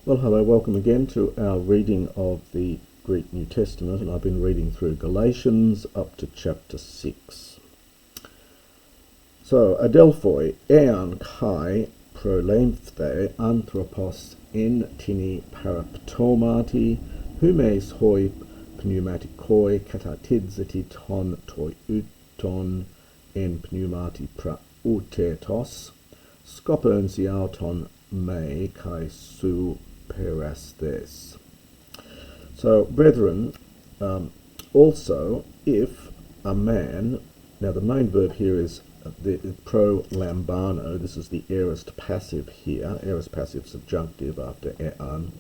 Well, hello, welcome again to our reading of the Greek New Testament, and I've been reading through Galatians up to chapter 6. So, adelphoi ean kai prolemphthe anthropos en tini paraptomati humes hoi pneumatikoi katatidzeti ton toi uton en pneumati prautetos scopons auton me kai su perastes. So, brethren, also, if a man, now the main verb here is the pro lambano, this is the aorist passive here, aorist passive subjunctive after ean.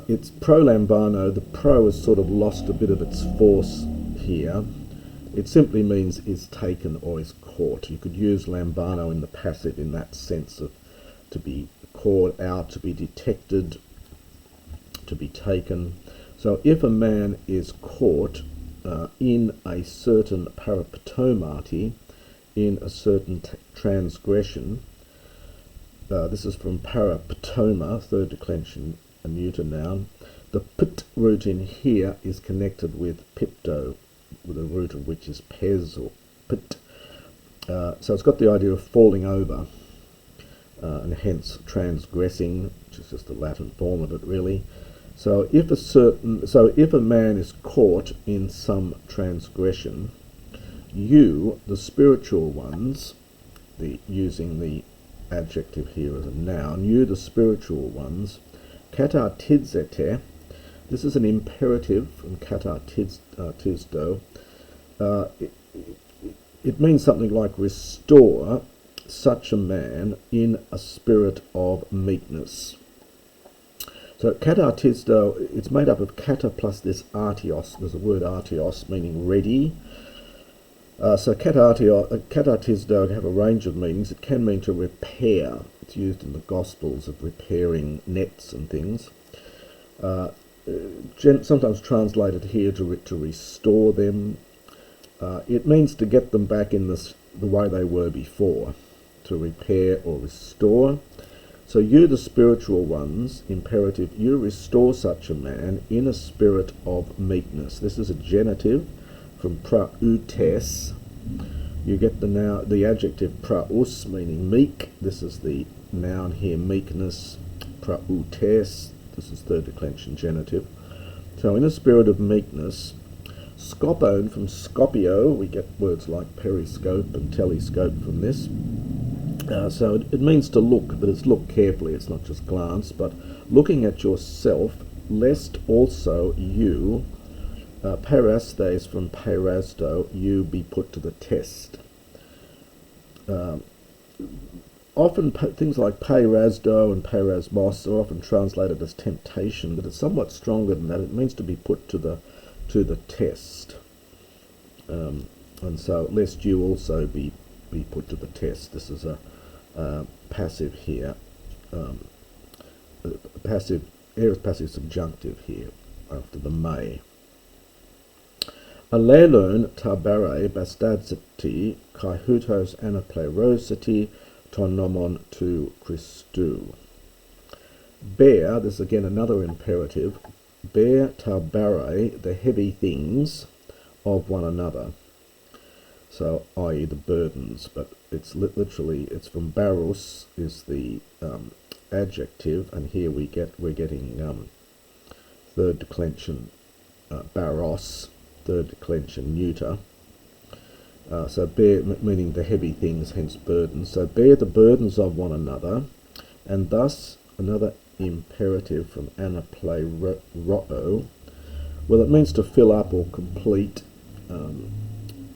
It's pro lambano, the pro has sort of lost a bit of its force here. It simply means is taken or is caught. You could use lambano in the passive in that sense of to be caught out, to be detected, to be taken. So if a man is caught in a certain paraptomati, in a certain transgression, this is from paraptoma, third declension, a neuter noun. The pit root in here is connected with pipto, with a root of which is pes or pit. So it's got the idea of falling over. And hence transgressing, which is just the Latin form of it, really. So if a man is caught in some transgression, you, the spiritual ones, using the adjective here as a noun, you, the spiritual ones, katatidzete. This is an imperative from katatizdo. It means something like restore such a man in a spirit of meekness. So katartisto, it's made up of kata plus this artios. There's a word artios meaning ready. So katartisto can have a range of meanings. It can mean to repair. It's used in the Gospels of repairing nets and things. Sometimes translated here to restore them. It means to get them back in the way they were before. To repair or restore. So you, the spiritual ones, imperative, you restore such a man in a spirit of meekness. This is a genitive from prautes. You get the adjective praus, meaning meek. This is the noun here, meekness. Prautes, this is third declension genitive. So in a spirit of meekness. Scopone from scopio, we get words like periscope and telescope from this. So it means to look, but it's look carefully, it's not just glance, but looking at yourself, lest also you, parastes from parasdo, you be put to the test. Often things like parasdo and parasmos are often translated as temptation, but it's somewhat stronger than that. It means to be put to the test. And so lest you also be put to the test. This is a passive here, passive, aorist passive subjunctive here after the may. Alelon tabare bastadsati kai hutos anaplerosity ton nomon tu Christu. Bear, this is again another imperative, bear tabare, the heavy things of one another. So, i.e. the burdens, but it's literally, it's from baros is the adjective, and here we're getting third declension baros, third declension neuter. So bear meaning the heavy things, hence burdens. So bear the burdens of one another, and thus another imperative from anapleroo. Well, it means to fill up or complete.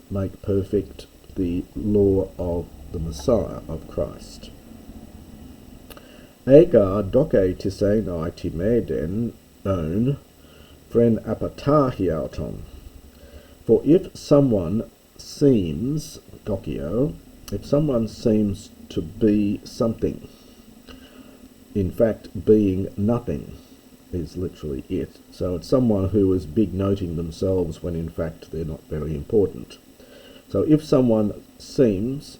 Make perfect the law of the Messiah, of Christ. Ega doke tisenai timeden own fren apatahiauton. For if someone seems, dokio, if someone seems to be something, in fact being nothing, is literally it. So it's someone who is big-noting themselves when in fact they're not very important. So if someone seems,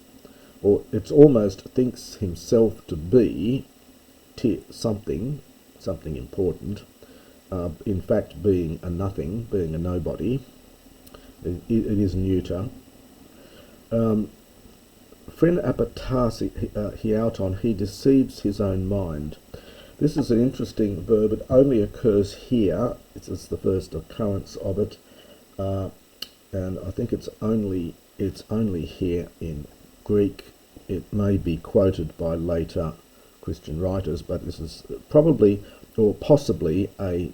or it's almost thinks himself to be something important, in fact being a nothing, being a nobody. It is neuter. Phren apatasi hiauton, he deceives his own mind. This is an interesting verb. It only occurs here. It's the first occurrence of it, and I think it's only here in Greek. It may be quoted by later Christian writers, but this is probably or possibly a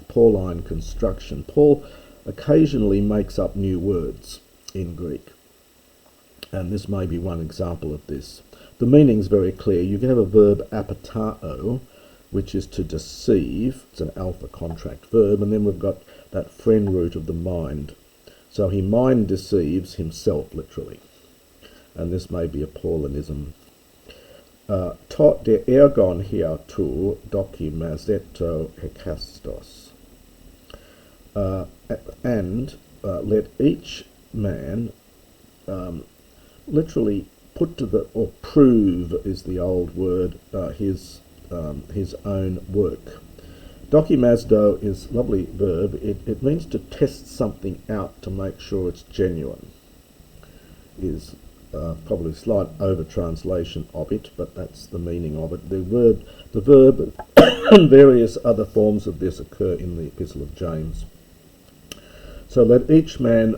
Pauline construction. Paul occasionally makes up new words in Greek, and this may be one example of this. The meaning's very clear. You can have a verb apatao, which is to deceive. It's an alpha contract verb, and then we've got that phren root of the mind. So he mind deceives himself, literally. And this may be a Paulinism. Tot de ergon hiautou dokimazeto hekastos. And let each man literally put to the, or prove is the old word, his own work. Dokimazdo is a lovely verb. It means to test something out to make sure it's genuine. Is probably a slight over-translation of it, but that's the meaning of it. The verb and various other forms of this occur in the Epistle of James. So let each man,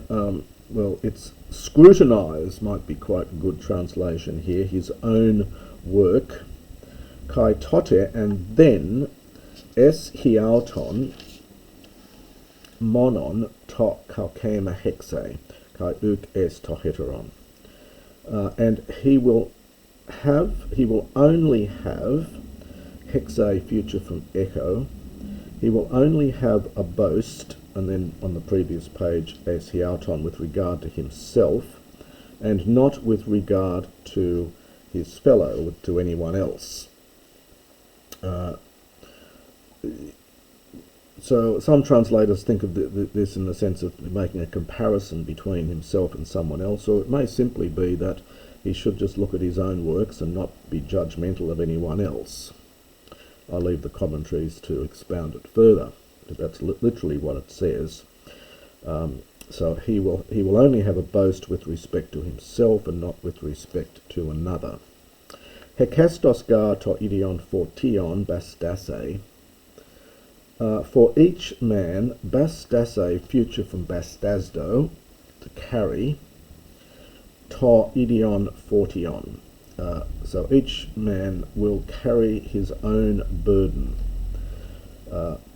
it's scrutinize, might be quite a good translation here, his own work, kai tote, and then es hiauton monon to kalkema hexe, kai uk es to heteron. And he will only have, hexe future from echo, he will only have a boast, and then on the previous page, es hiauton, with regard to himself, and not with regard to his fellow, to anyone else. So some translators think of this in the sense of making a comparison between himself and someone else, or it may simply be that he should just look at his own works and not be judgmental of anyone else. I'll leave the commentaries to expound it further. That's literally what it says. So he will only have a boast with respect to himself and not with respect to another. Hekastos gar to idion fortion bastase. For each man, bastase, future from bastasdo, to carry, to idion fortion. So each man will carry his own burden.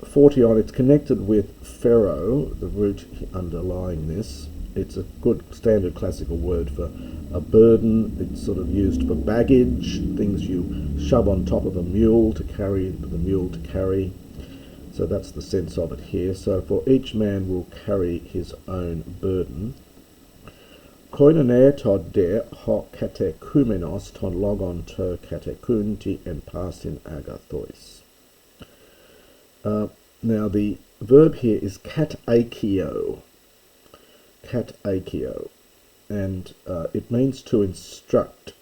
Fortion, it's connected with pharaoh, the root underlying this. It's a good standard classical word for a burden. It's sort of used for baggage, things you shove on top of a mule to carry, for the mule to carry. So that's the sense of it here. So for each man will carry his own burden. Koinone to de ho katekumenos ton logon to katekunti en pasin agathois. Now the verb here is katakio. Katakio. And it means to instruct.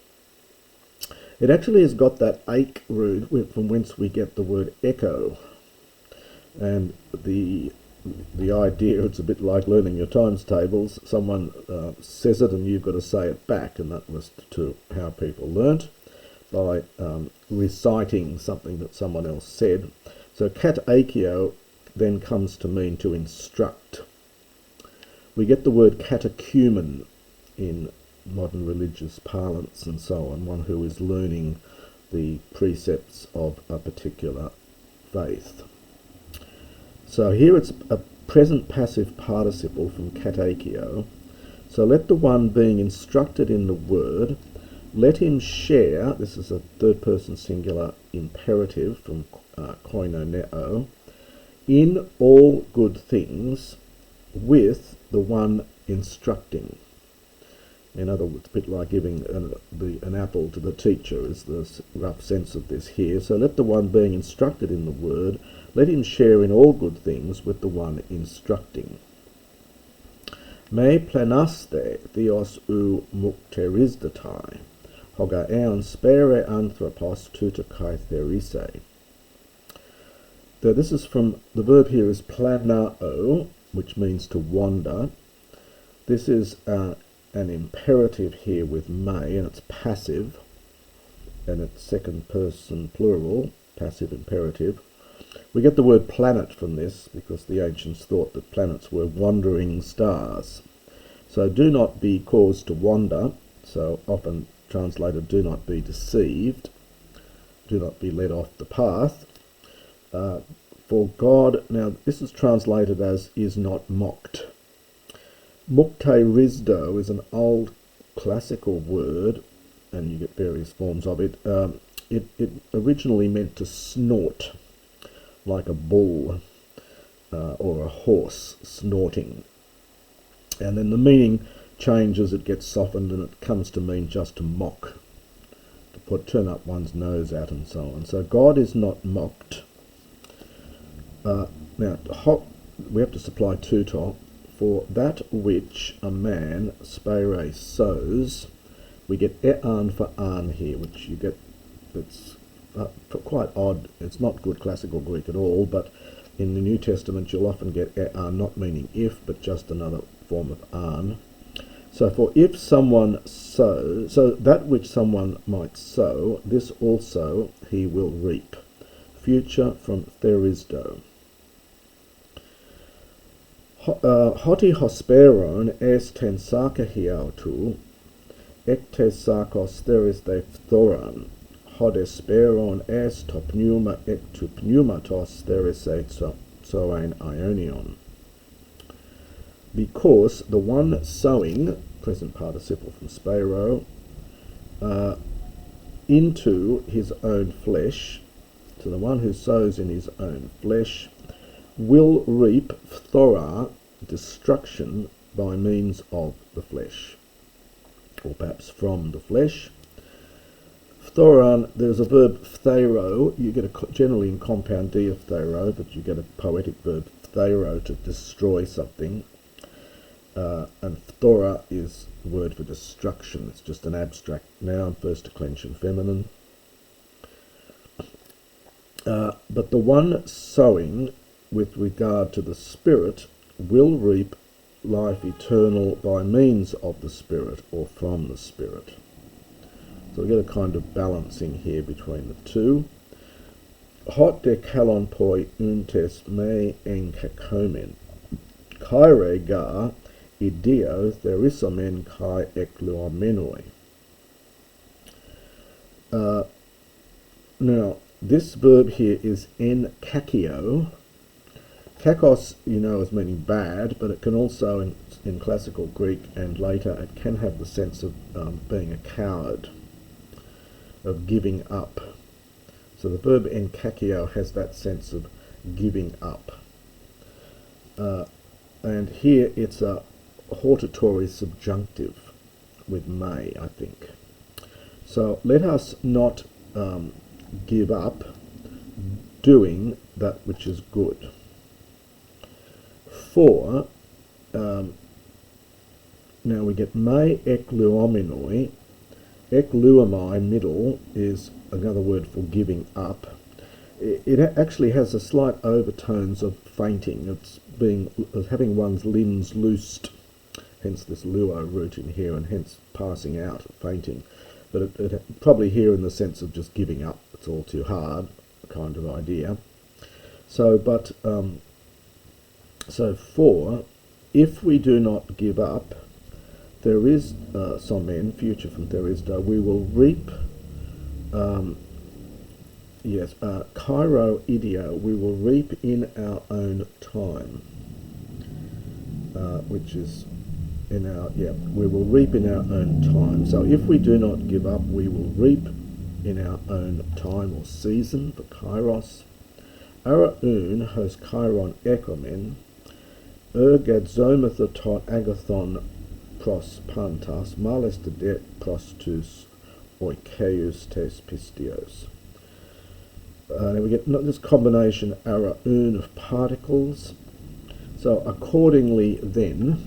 It actually has got that ake root from whence we get the word echo. And the idea, it's a bit like learning your times tables. Someone says it and you've got to say it back, and that was to how people learnt, by reciting something that someone else said. So katakio then comes to mean to instruct. We get the word catechumen in modern religious parlance and so on, one who is learning the precepts of a particular faith. So here it's a present passive participle from katakio. So let the one being instructed in the word, let him share, this is a third person singular imperative from koinoneo, in all good things with the one instructing. In other words, a bit like giving an apple to the teacher is the rough sense of this here. So let the one being instructed in the word, let him share in all good things with the one instructing. Me plenaste theos ou mukterizdatai, hoga eon spere anthropos tuta kai therise. So this is from, the verb here is planao, which means to wander. This is an imperative here with may, and it's passive, and it's second person plural, passive imperative. We get the word planet from this because the ancients thought that planets were wandering stars. So do not be caused to wander, so often translated do not be deceived, do not be led off the path. For God, now this is translated as is not mocked. Mukte rizdo is an old classical word, and you get various forms of it. It originally meant to snort, like a bull or a horse snorting. And then the meaning changes, it gets softened, and it comes to mean just to mock, to turn up one's nose at, and so on. So God is not mocked. Now, we have to supply tuto. For that which a man, spere, sows, we get e'an for an here, which you get, it's quite odd. It's not good classical Greek at all, but in the New Testament you'll often get e'an, not meaning if, but just another form of an. So for if someone sows, so that which someone might sow, this also he will reap. Future from therisdo. Hoti hosperon est ten sarka hiautu, ectes sarkos therisde phthoran, hodesperon est to pneuma et to pneumatos therise soen ionion. Because the one sowing, present participle from spero, into his own flesh, so the one who sows in his own flesh, will reap phthora, destruction, by means of the flesh, or perhaps from the flesh. Phthoran, there's a verb phthero, you get generally in compound diphthero, but you get a poetic verb phthero, to destroy something. And phthora is a word for destruction. It's just an abstract noun, first declension feminine. But the one sowing with regard to the Spirit will reap life eternal by means of the Spirit, or from the Spirit. So we get a kind of balancing here between the two. Hot de kalon poi untes me en kakomen, kaire ga ideo therisomen kai ekluomenoi. Now, this verb here is en kakio. Kakos, you know, as meaning bad, but it can also, in classical Greek and later, it can have the sense of being a coward, of giving up. So the verb en kakio has that sense of giving up. And here it's a hortatory subjunctive with may, I think. So let us not give up doing that which is good. For, now we get me ekluomenoi. Ekluomai, middle, is another word for giving up. It actually has a slight overtones of fainting. It's having one's limbs loosed, hence this luo root in here, and hence passing out, fainting. But it probably here in the sense of just giving up. It's all too hard, kind of idea. So, but so for, if we do not give up, there is somen, future from there is, we will reap, kairo ideo, we will reap in our own time, which is in our, we will reap in our own time. So if we do not give up, we will reap in our own time or season, for kairos. Araun hos kairon ekomen, ergadzometha tot agathon pros pantas, males de pros tus oikeus tes pistios. Now we get this combination araun of particles. So accordingly then,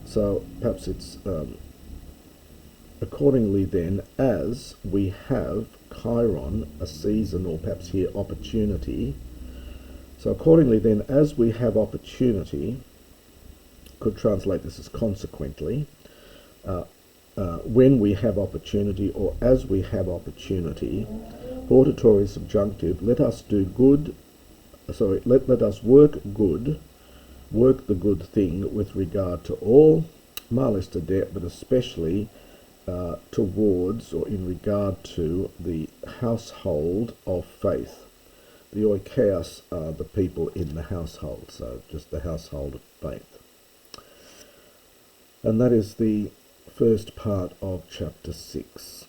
so perhaps it's Accordingly then, as we have chiron, a season, or perhaps here opportunity. So accordingly then, as we have opportunity, could translate this as consequently, when we have opportunity, or as we have opportunity, hortatory subjunctive, let us do good, let us work good, work the good thing with regard to all, malice to debt, but especially towards or in regard to the household of faith. The oikeos are the people in the household, so just the household of faith. And that is the first part of chapter 6.